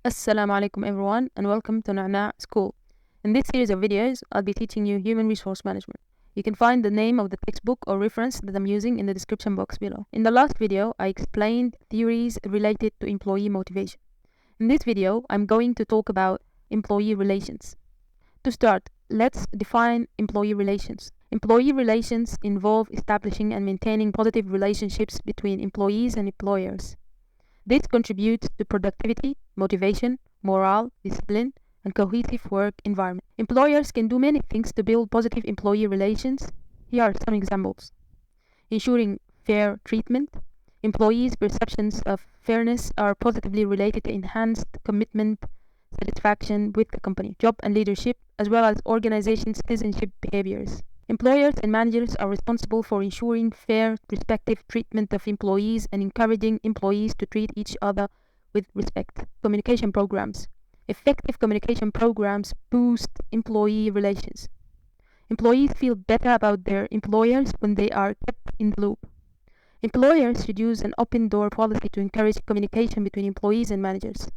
Assalamu alaikum everyone and welcome to Na'na School. In this series of videos, I'll be teaching you human resource management. You can find the name of the textbook or reference that I'm using in the description box below. In the last video, I explained theories related to employee motivation. In this video, I'm going to talk about employee relations. To start, let's define employee relations. Employee relations involve establishing and maintaining positive relationships between employees and employers. This contributes to productivity, motivation, morale, discipline, and cohesive work environment. Employers can do many things to build positive employee relations. Here are some examples. Ensuring fair treatment. Employees' perceptions of fairness are positively related to enhanced commitment, satisfaction with the company, job and leadership, as well as organization citizenship behaviors. Employers and managers are responsible for ensuring fair, respectful treatment of employees and encouraging employees to treat each other with respect. Communication programs. Effective communication programs boost employee relations. Employees feel better about their employers when they are kept in the loop. Employers should use an open door policy to encourage communication between employees and managers.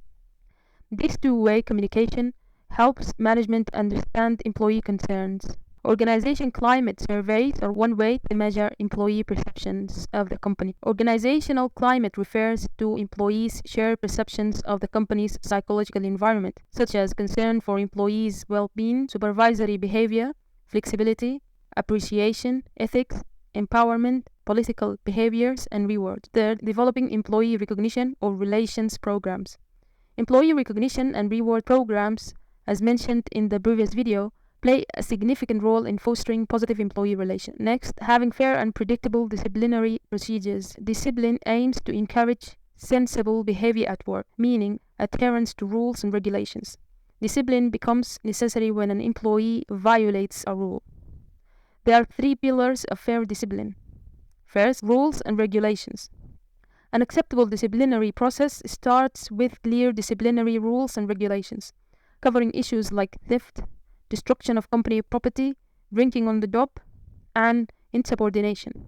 This two-way communication helps management understand employee concerns. Organization climate surveys are one way to measure employee perceptions of the company. Organizational climate refers to employees' shared perceptions of the company's psychological environment, such as concern for employees' well-being, supervisory behavior, flexibility, appreciation, ethics, empowerment, political behaviors, and rewards. Third, developing employee recognition or relations programs. Employee recognition and reward programs, as mentioned in the previous video, play a significant role in fostering positive employee relations. Next, having fair and predictable disciplinary procedures. Discipline aims to encourage sensible behavior at work, meaning adherence to rules and regulations. Discipline becomes necessary when an employee violates a rule. There are three pillars of fair discipline. First, rules and regulations. An acceptable disciplinary process starts with clear disciplinary rules and regulations, covering issues like theft, destruction of company property, drinking on the job, and insubordination.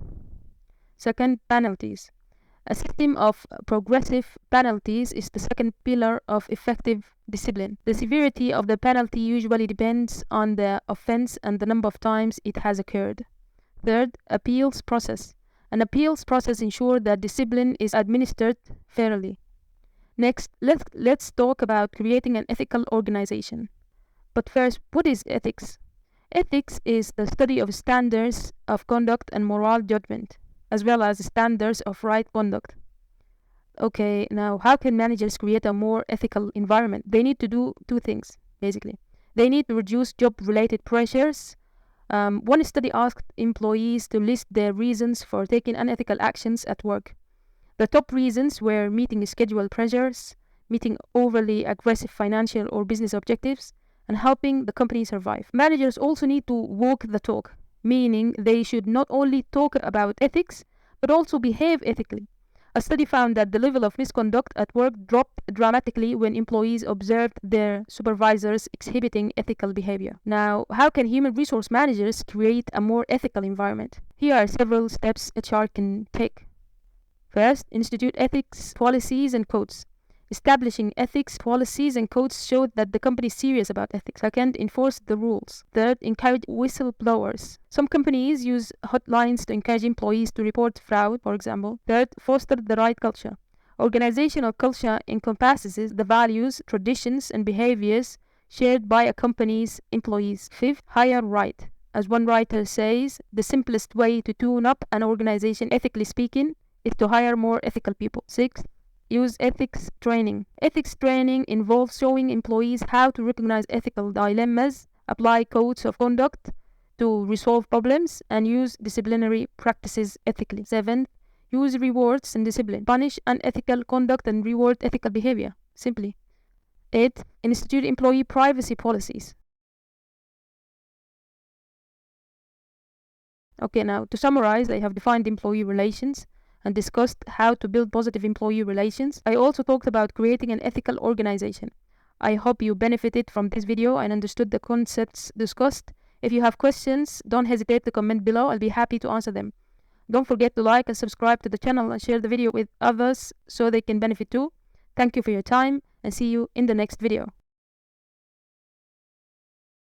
Second, penalties. A system of progressive penalties is the second pillar of effective discipline. The severity of the penalty usually depends on the offense and the number of times it has occurred. Third, appeals process. An appeals process ensures that discipline is administered fairly. Next, let's talk about creating an ethical organization. But first, what is ethics? Ethics is the study of standards of conduct and moral judgment, as well as standards of right conduct. Okay, now how can managers create a more ethical environment? They need to do two things, basically. They need to reduce job-related pressures. One study asked employees to list their reasons for taking unethical actions at work. The top reasons were meeting schedule pressures, meeting overly aggressive financial or business objectives, and helping the company survive. Managers also need to walk the talk, meaning they should not only talk about ethics, but also behave ethically. A study found that the level of misconduct at work dropped dramatically when employees observed their supervisors exhibiting ethical behavior. Now, how can human resource managers create a more ethical environment? Here are several steps HR can take. First, institute ethics policies and codes. Establishing ethics policies and codes showed that the company is serious about ethics. Second, enforce the rules. Third, encourage whistleblowers. Some companies use hotlines to encourage employees to report fraud, for example. Third, foster the right culture. Organizational culture encompasses the values, traditions, and behaviors shared by a company's employees. Fifth, hire right. As one writer says, the simplest way to tune up an organization, ethically speaking, is to hire more ethical people. Sixth, use ethics training. Ethics training involves showing employees how to recognize ethical dilemmas, apply codes of conduct to resolve problems, and use disciplinary practices ethically. Seventh, use rewards and discipline. Punish unethical conduct and reward ethical behavior, simply. Eighth, institute employee privacy policies. Okay, now to summarize, I have defined employee relations and discussed how to build positive employee relations. I also talked about creating an ethical organization. I hope you benefited from this video and understood the concepts discussed. If you have questions, don't hesitate to comment below. I'll be happy to answer them. Don't forget to like and subscribe to the channel and share the video with others so they can benefit too. Thank you for your time. and see you in the next video.